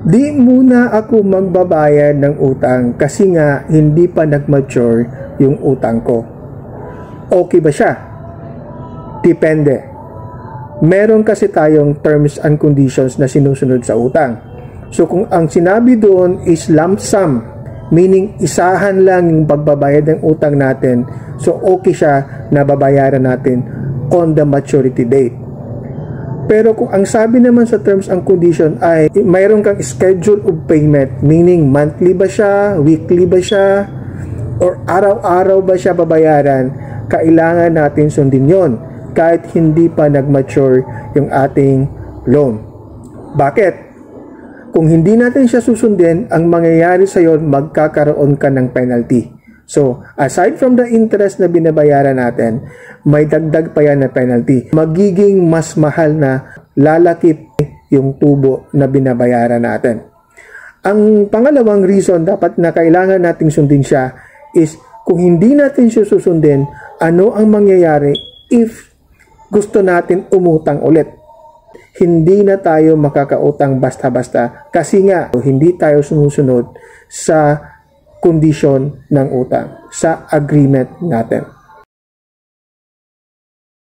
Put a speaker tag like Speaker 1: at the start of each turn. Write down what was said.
Speaker 1: Di muna ako magbabayad ng utang kasi nga hindi pa nag-mature yung utang ko. Okay ba siya? Depende. Meron kasi tayong terms and conditions na sinusunod sa utang. So kung ang sinabi doon is lump sum, meaning isahan lang yung pagbabayad ng utang natin, so okay siya na babayaran natin on the maturity date. Pero kung ang sabi naman sa terms and condition ay mayroon kang schedule of payment, meaning monthly ba siya, weekly ba siya, or araw-araw ba siya babayaran, kailangan natin sundin yon kahit hindi pa nag-mature yung ating loan. Bakit? Kung hindi natin siya susundin, ang mangyayari sa yon, magkakaroon ka ng penalty. So, aside from the interest na binabayaran natin, may dagdag pa yan na penalty. Magiging mas mahal na lalakip yung tubo na binabayaran natin. Ang pangalawang reason dapat na kailangan nating sundin siya is kung hindi natin siya susundin, ano ang mangyayari if gusto natin umutang ulit. Hindi na tayo makakautang basta-basta kasi nga hindi tayo sumusunod sa kondisyon ng utang, sa agreement natin.